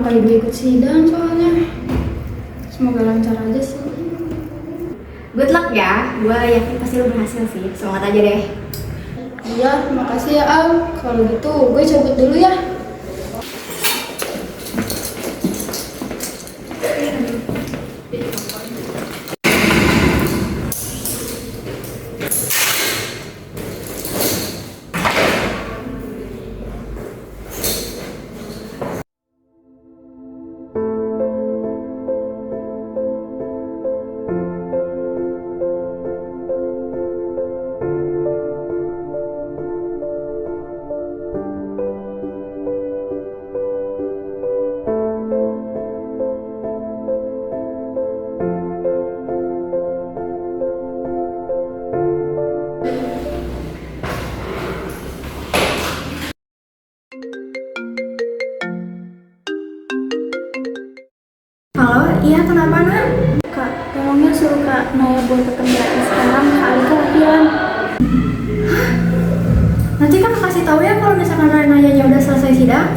kali gue ikut sidang soalnya. Semoga lancar aja sih. Good luck ya, gue yakin pasti lo berhasil sih. Semangat aja deh. Iya, makasih ya Al. Kalau gitu gue cabut dulu ya. Halo, iya kenapa nak? Kak, tolongnya suruh Kak Naya buat ketemu lagi sekarang. Kak Alika latihan. Nanti kakak kasih tahu ya kalau misalkan Nayanya udah selesai sidang.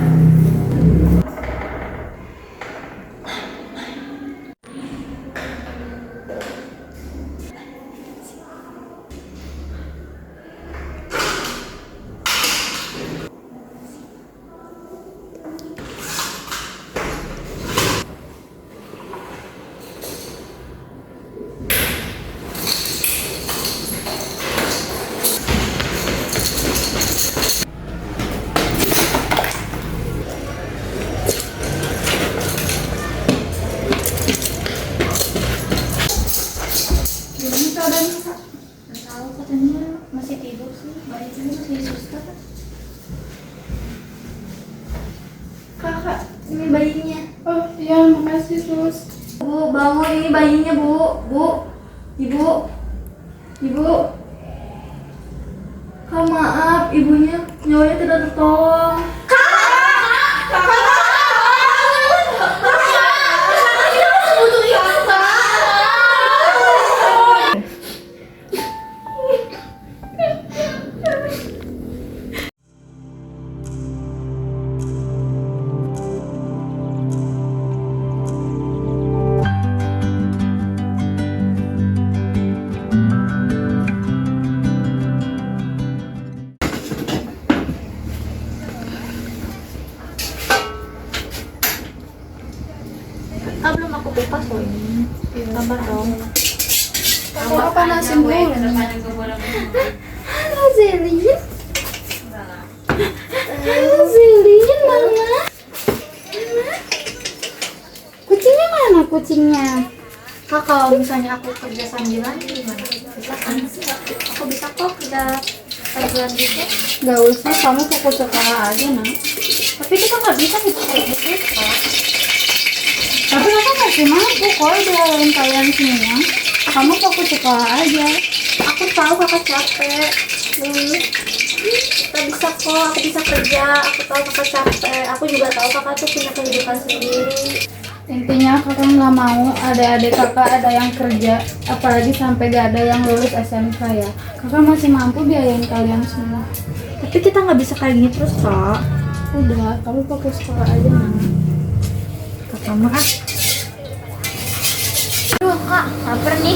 Gimana keadaannya Kak? Nggak tahu, katanya masih tidur sih. Bayinya masih suster. Kakak, ini bayinya. Oh iya, makasih sus. Bu, bangun ini bayinya bu. Bu, ibu, ibu. Kak maaf, ibunya nyawanya tidak tertolong. Belum aku kupas loh ini. Tambah dong. Aku panasin dulu. Halo Zelin. Halo Zelin, Mama. Kucingnya mana kucingnya? Kak, kalau misalnya aku kerja sambilan gimana? Bisa kan? Aku bisa kok kerja sambilan gitu. Gak usah, kamu fokus sekolah aja nak. Tapi kita nggak bisa kayak gitu, Kak. Tapi aku masih mampu kok doain kalian semua. Kamu fokus sekolah aja. Aku tahu kakak capek. Kita bisa kok, aku bisa kerja. Aku tahu kakak capek. Aku juga tahu kakak tuh punya kehidupan sendiri. Intinya kakak nggak mau adik-adik kakak ada yang kerja, apalagi sampai gak ada yang lulus SMK ya. Kakak masih mampu biayain kalian semua. Tapi kita nggak bisa kayak gini terus, Kak. Udah, kamu fokus sekolah aja nak. Kakak maaf. Aduh, Kak, lapar nih.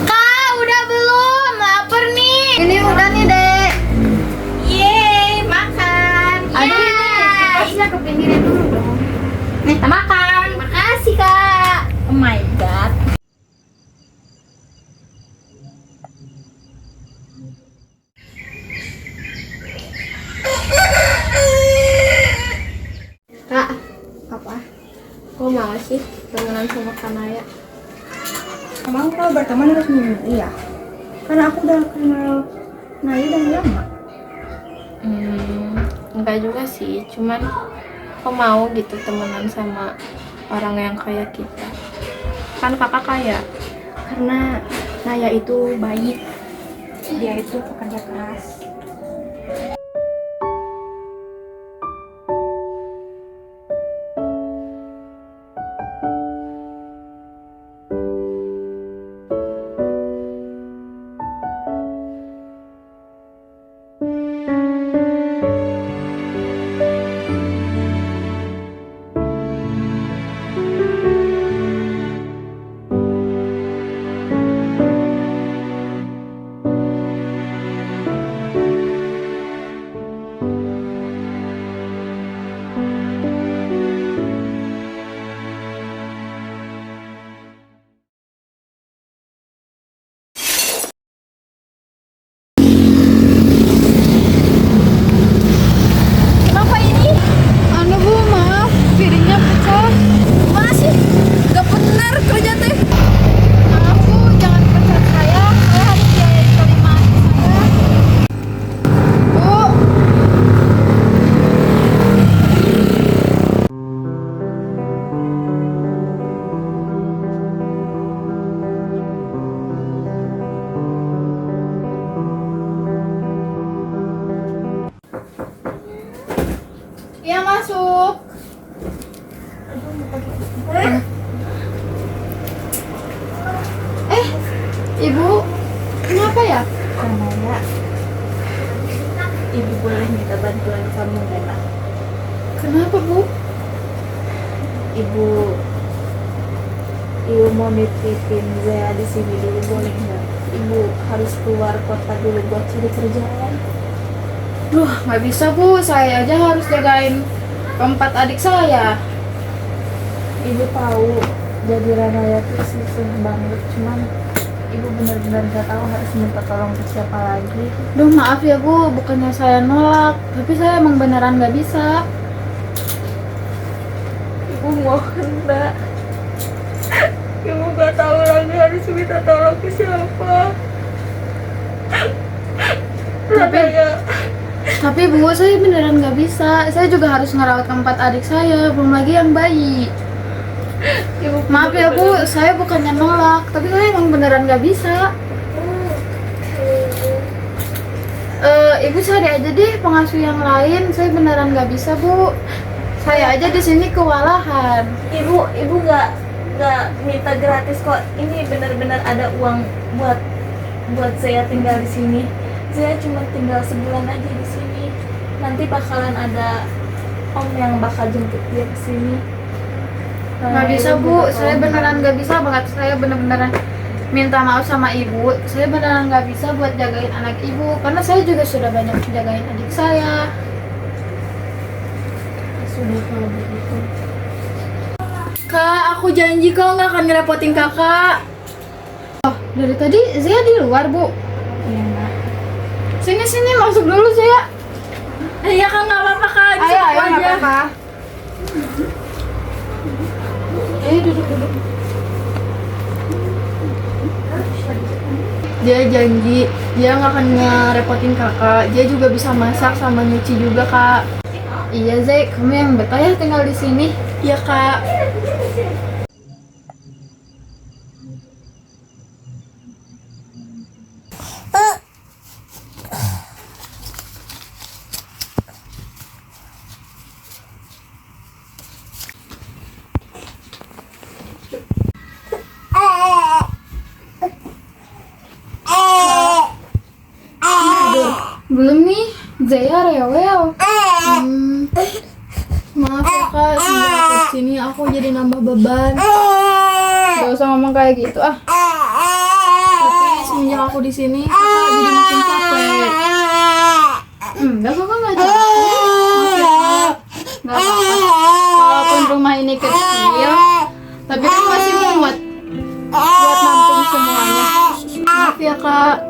Kak, udah belum? Lapar nih. Ini udah nih dek. Yeay, makan. Aduh ini kipas ke pinggirin dulu dong. Nih, kita makan. Makasih, Kak. Oh my god. Kak, Apa? kok mau sih temenan sama Kanaya? Emang kalau berteman harus minum iya? Karena aku udah kenal Naya dari lama. Enggak juga sih, cuman kok mau gitu temenan sama orang yang kayak kita. Kan kakak kaya. Karena Naya itu baik. Dia itu pekerja keras. ibu ibu mau nitipin Zea di sini dulu boleh nggak? Ibu harus keluar kota dulu buat cari kerjaan. Duh, nggak bisa Bu, saya aja harus jagain keempat adik saya. Ibu tahu jadi Ranaya tuh susah banget, cuman ibu benar-benar gak tahu harus minta tolong ke siapa lagi. Duh, maaf ya Bu, bukannya saya nolak, tapi saya emang beneran nggak bisa. Ibu mohon Mbak, ibu gak tahu lagi harus minta tolong ke siapa. Ranaya, Tapi Bu, saya beneran nggak bisa. Saya juga harus ngerawat keempat adik saya, belum lagi yang bayi. ibu Maaf ya Bu, saya bukannya nolak, tapi saya emang beneran nggak bisa. Ibu cari aja deh pengasuh yang lain. Saya beneran nggak bisa Bu. Saya aja di sini kewalahan. Ibu nggak minta gratis kok. Ini benar-benar ada uang buat saya tinggal di sini. Saya cuma tinggal sebulan aja di sini. Nanti bakalan ada om yang bakal jemput dia ke sini. Nggak bisa Bu, saya beneran nggak bisa banget. Saya bener-beneran minta maaf sama ibu. Saya beneran nggak bisa buat jagain anak ibu, karena saya juga sudah banyak jagain adik saya. Sudah kalau begitu. Kak, aku janji kau nggak akan ngerepotin kakak. Oh, dari tadi Zia di luar Bu. Iya Nak. Sini masuk dulu Zia. Iya kan nggak apa-apa Kak. Ayo Disitu nggak aja. apa-apa. Duduk. Dia janji dia nggak akan ngerepotin kakak. Dia juga bisa masak sama nyuci juga Kak. Iya Zek, kamu yang betah ya tinggal di sini. Iya Kak. Belum nih, Zaya rewel. Maaf ya Kak, semenjak aku sini aku jadi nambah beban. Gak usah ngomong kayak gitu ah. Tapi semenjak aku di sini, kakak jadi makin capek. Enggak kakak nggak capek. Maaf ya Kak, nggak apa-apa. Walaupun rumah ini kecil, tapi kan masih muat buat nampung semuanya. Maaf ya Kak.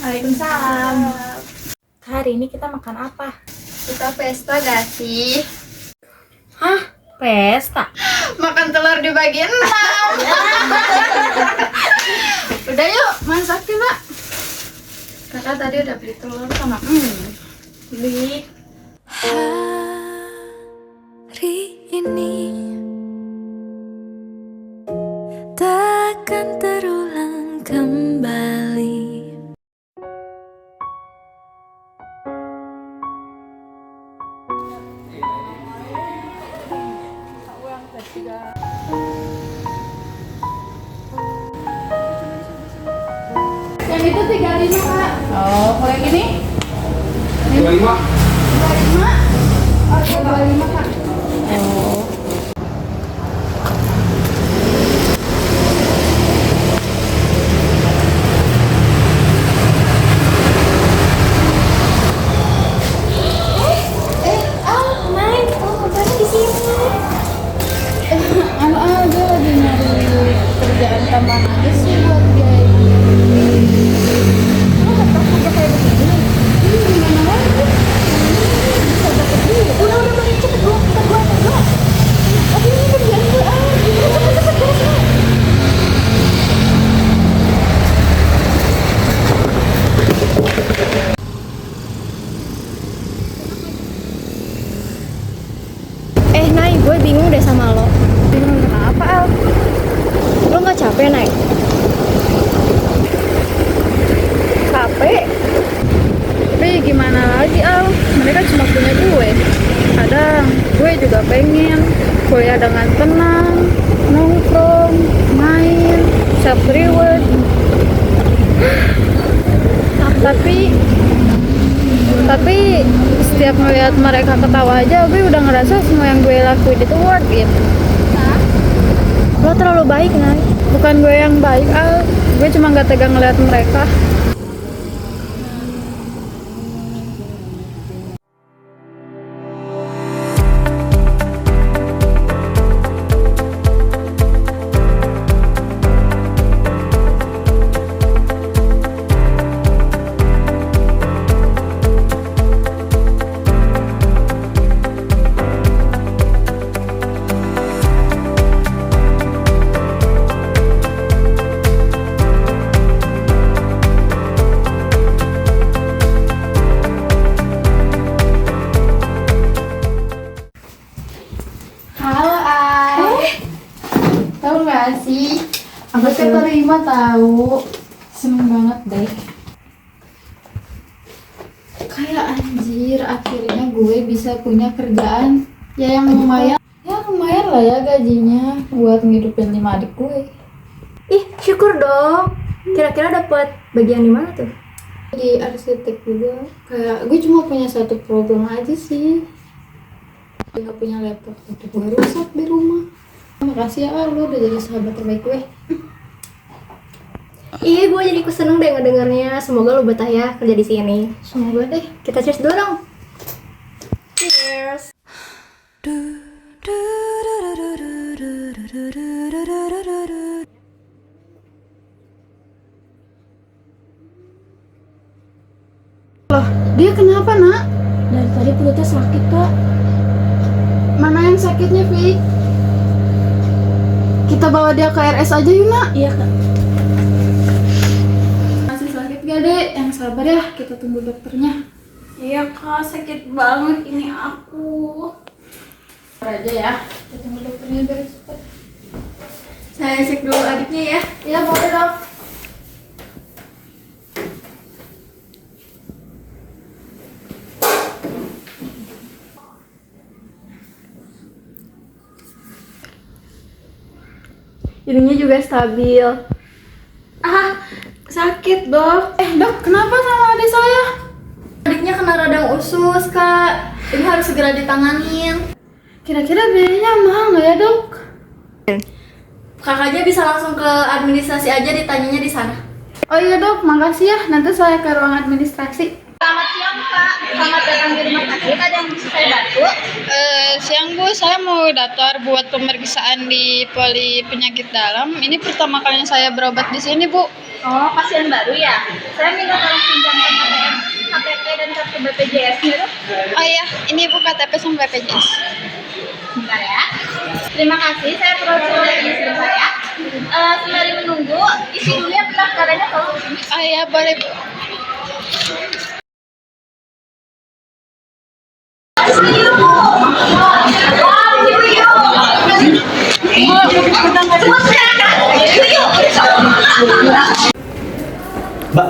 Waalaikumsalam. Hari ini kita makan apa? Kita pesta gak sih? Hah? Pesta? Makan telur di bagian 6. Udah yuk, masak coba. Kakak tadi udah beli telur sama Beli. Hari ini takkan terulang kembali. yang itu 35 Kak. Oh, kalau yang ini? 25. 25. Oh, 25 Kak. Oh. tambahan aja sih buat biaya. Lo dapat kerja kayak begini. Gimana lagi? Bisa dapet duit. Udah balik cepet dong, kita gua. Tapi ini kerjaan gue Cepet beres. Nay, gue bingung deh sama lo. Bingung kenapa, Al? Lo nggak capek, Nay? Capek. Tapi gimana lagi, Al? Mereka cuma punya gue. Kadang gue juga pengen kuliah dengan tenang, nongkrong, main, self reward. Tapi setiap ngeliat mereka ketawa aja, gue udah ngerasa semua yang gue lakuin itu worth it. Lo terlalu baik, Nay. Bukan gue yang baik, Al. Gue cuma gak tegang ngeliat mereka. Halo, Ay. Tahu nggak sih? Aku keterima tahu. Seneng banget deh. Kayak anjir, akhirnya gue bisa punya kerjaan ya yang lumayan. Ya lumayan lah ya gajinya buat ngidupin 5 adik gue. Ih, syukur dong. Kira-kira dapat bagian di mana tuh? Di arsitek juga. Kayak gue cuma punya satu problem aja sih. Gue nggak punya laptop, udah gue rusak di rumah. Makasih ya Al, lo udah jadi sahabat terbaik gue. Iya, gue jadi seneng deh ngedengarnya. Semoga lo betah ya kerja di sini. Semoga deh. Kita cheers dulu dong. Cheers. Loh, dia kenapa nak? Dari tadi perutnya sakit, Kak. Mana yang sakitnya, Fik? Kita bawa dia ke RS aja yuk nak. Iya, Kak. Masih sakit gak dek? Yang sabar ya, kita tunggu dokternya. Iya, Kak, sakit banget ini aku. Sabar aja ya, kita tunggu dokternya biar cepat. Saya cek dulu adiknya ya. Iya boleh dok. Ininya juga stabil. Ah, sakit, Dok. Dok, kenapa sama adik saya? Adiknya kena radang usus, Kak. Ini harus segera ditanganin. Kira-kira biayanya mahal nggak ya dok? Kakaknya bisa langsung ke administrasi aja, ditanyanya di sana. Oh iya dok, makasih ya. Nanti saya ke ruang administrasi. Selamat siang, Pak. Selamat datang di rumah sakit. Ada yang bisa saya bantu? Siang Bu, saya mau daftar buat pemeriksaan di poli penyakit dalam. Ini pertama kalinya saya berobat di sini Bu. Oh, pasien baru ya? Saya minta tolong pinjamkan KTP dan kartu BPJS-nya, Dok. Oh iya, ini Bu KTP sama BPJS. Bentar ya. Terima kasih, saya perlu ini sebentar ya. Sembari menunggu, isi dulu ya pendaftarannya kalau di sini. Oh iya, boleh Bu. Mbak,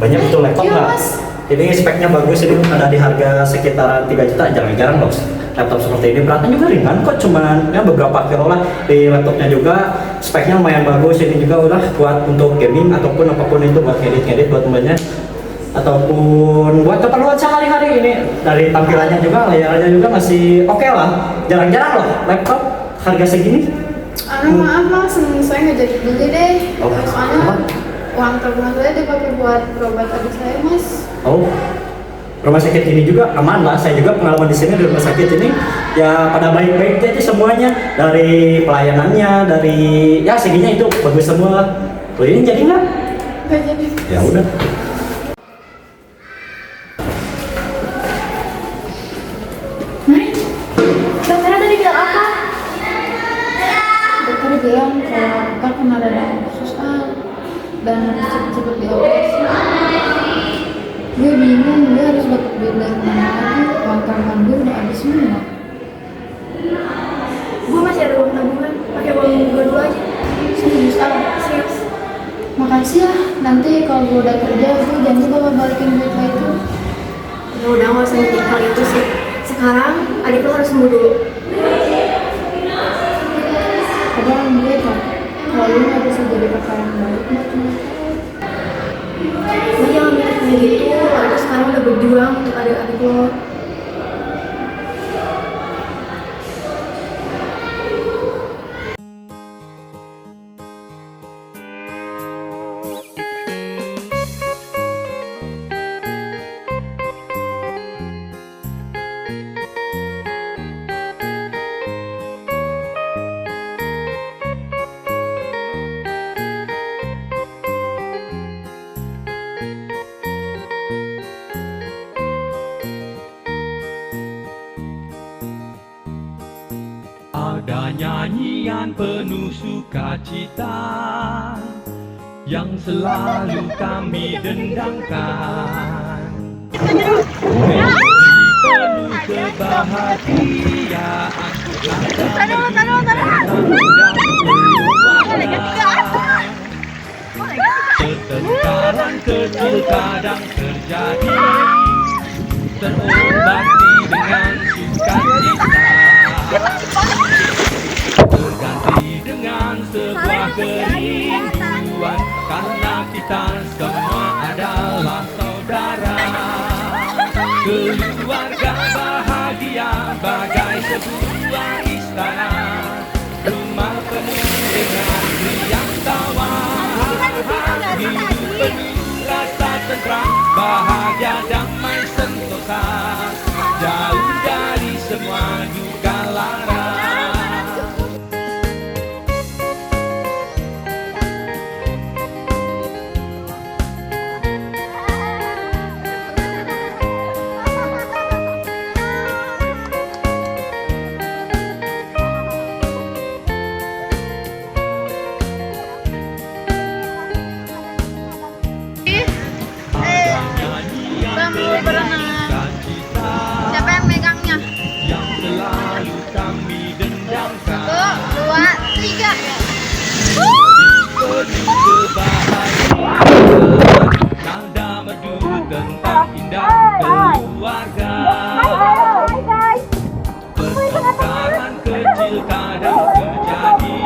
banyak betul laptop Iya, nggak? Mas. Ini speknya bagus, ini ada di harga sekitar 3 juta, jarang-jarang loh. Laptop seperti ini beratnya juga ringan kok, cuman ya beberapa kilo lah. Di laptopnya juga speknya lumayan bagus, ini juga udah buat untuk gaming ataupun apapun itu, buat ngedit-ngedit buat temennya ataupun buat keperluan sehari-hari. Ini dari tampilannya juga, layarnya juga masih oke lah. Jarang-jarang loh laptop harga segini. Maaf mas, saya nggak jadi beli deh. Oh, Soalnya apa? uang tabungan saya dipakai buat berobat adik saya mas. Oh, rumah sakit ini juga aman lah. Saya juga pengalaman di sini di rumah sakit ini ya pada baik-baik aja semuanya, dari pelayanannya, dari ya seginya itu bagus semua. Oh ini jadi nggak? Nggak jadi. Ya udah. Dokternya tadi bilang apa? Dokter bilang kalau kakak kena radang khusus dan harus cepet-cepet dioperasi. Gue bingung, gue harus dapat duit dari mana lagi? Uang tabungan gue udah habis semua. Gue masih ada uang tabungan, pakai uang gue dulu aja. Serius Serius. Makasih ya, nanti kalau gue udah kerja, gue janji bakal balikin duit lo itu. Ya udah nggak usah mikir hal itu sih. Sekarang adik lo harus sembuh dulu. Padahal gue kan, kalau lu gak bisa jadi kakak yang baik, Lo jangan mikir kayak gitu. Lo sekarang udah berjuang untuk adik-adik lo. Ada nyanyian penuh sukacita yang selalu kami dendangkan. Melodi penuh kebahagiaan pertengkaran kecil kadang terjadi, terobati dengan sukacita, terganti dengan sebuah kerinduan, karena kita semua adalah saudara. Keluarga bahagia bagai sebuah istana, rumah penuh dengan riang tawa, hidup penuh rasa tentram, bahagia damai sentosa, jauh dari semua duka lara. Siapa yang megangnya? Yang selalu kami dendangkan. 1, 2, 3. Penuh kebahagiaan, nada merdu tentang indah keluarga. Pertengkaran kecil kadang terjadi,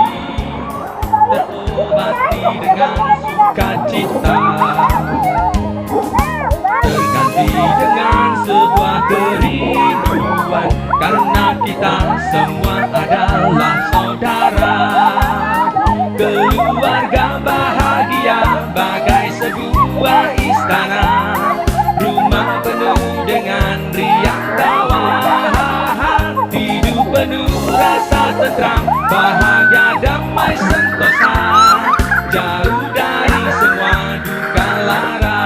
terobati dengan sukacita, terganti dengan sebuah kerinduan, karena kita semua adalah saudara. Keluarga bahagia bagai sebuah istana, rumah penuh dengan riang tawa, hidup penuh rasa tentram, bahagia damai sentosa, jauh dari semua duka lara.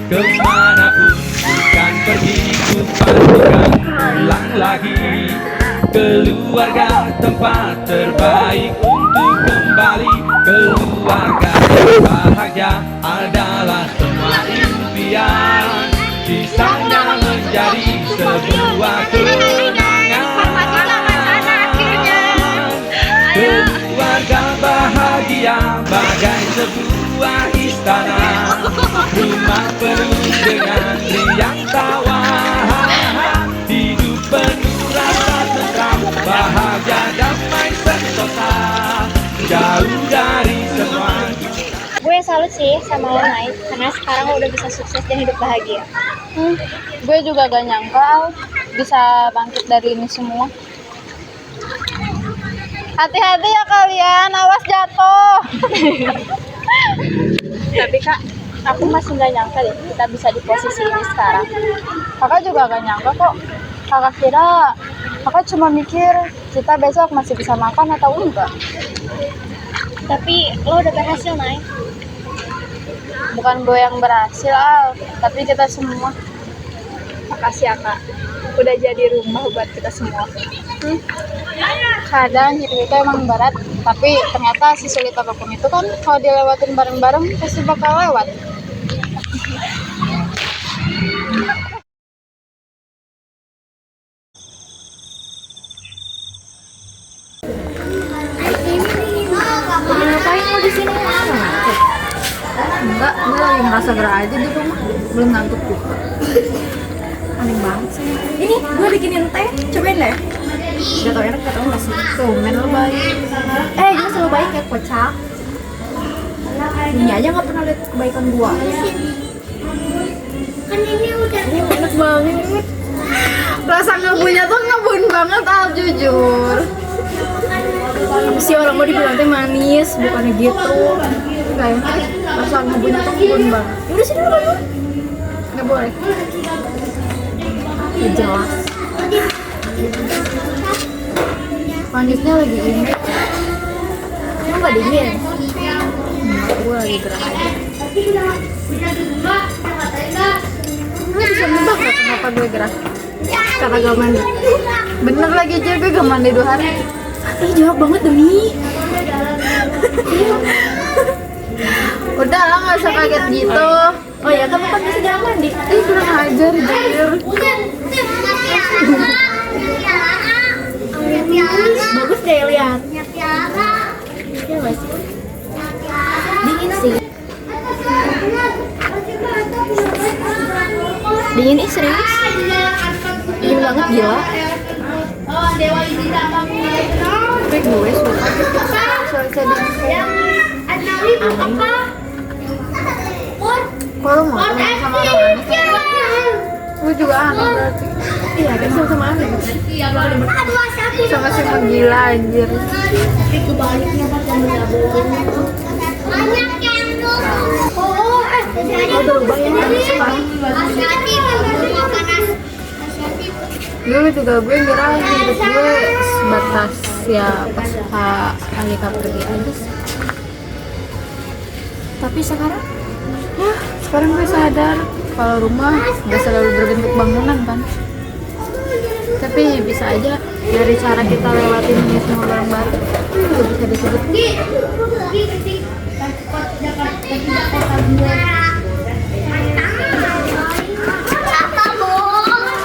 Kemanapun bukan pergi, ku pastikan pulang lagi. Keluarga tempat terbaik untuk kembali. Keluarga yang bahagia adalah semua impian, sisanya menjadi sebuah kenangan. Keluarga bahagia bagai sebuah istana, rumah penuh dengan riang tawa, hidup penuh rasa tentram, bahagia damai sentosa, jauh dari semua. Gue salut sih sama lo, Mai, karena sekarang lo udah bisa sukses dan hidup bahagia. Gue juga gak nyangka Al bisa bangkit dari ini semua. Hati-hati ya kalian, awas jatuh. Tapi Kak, Aku masih nggak nyangka deh kita bisa di posisi ini sekarang. Kakak juga gak nyangka kok. Kakak kira, kakak cuma mikir kita besok masih bisa makan atau enggak. Tapi lo udah berhasil, Nay. Bukan gue yang berhasil, Al, tapi kita semua. Makasih ya, Kak. Udah jadi rumah buat kita semua. Kadang hidup itu emang berat, tapi ternyata sesulit apapun itu kan kalau dilewatin bareng-bareng pasti bakal lewat. Ngapain lo di sini? Enggak, gue lagi ngerasa gerah aja di rumah. Belum ngantuk juga. Aneh banget sih. Ini gue bikinin teh, cobain deh. Gak tau enak, gak tau gak sih? Tumen lo baik. Gue selalu baik kayak kocak. Ini aja gak pernah lihat kebaikan gue. Ini enak banget. Rasa ngebunnya tuh ngebun banget, Al, jujur. Apa sih orang mau dibilang teh manis, bukannya gitu. Gak enak, rasa ngebunnya tuh ngebun banget. Udah sini dulu. Gak boleh. Gak jelas. Manisnya lagi ini. Emang gak dingin? Gue lagi gerah aja. Lu bisa nebak gak kenapa gue gerah? Karena gak mandi. Bener lagi aja gue gak mandi 2 hari. Ih, jorok banget demi. Udah lah, gak usah kaget gitu. Oh ya, kamu kan bisa jarang mandi. Ih, kurang ajar, jujur. Bagus deh lihat. Ya nggak sih? Dingin sih. Dingin serius. Dingin banget gila. Tapi gue suka selesai Aman. kalau mau temen sama orang aneh, gue juga aneh berarti. Iya kan sama-sama aneh. Sama-sama gila anjir. Oh berubah ya sekarang. Dulu juga gue ngira hidup gue sebatas ya pas Alika pergi aja sih. Tapi sekarang Ya, sekarang gue sadar kalau rumah gak selalu berbentuk bangunan kan. Tapi bisa aja dari cara kita lewatin ini semua bareng-bareng juga bisa disebut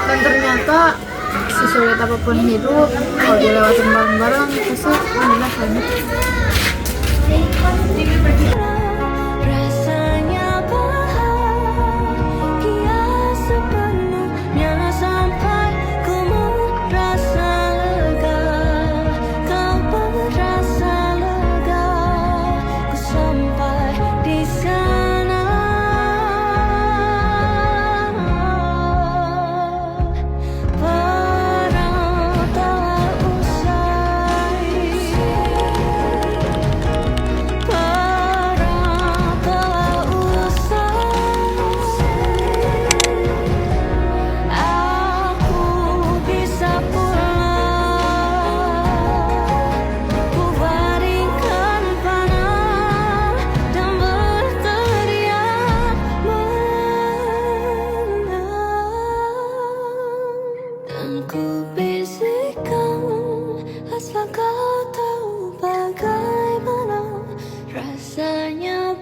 dan ternyata sesulit apapun hidup kalau dilewatin bareng-bareng pasti enak kan. Rasanya bahagia sepenuhnya sampai ku merasa lega. Kau merasa lega, ku sampai di sana. Perang telah usai. Perang telah usai. Aku bisa pulang. Ku baringkan panah dan berteriak menang. Dan ku bisikkan asal kau tahu bagaimana rasanya.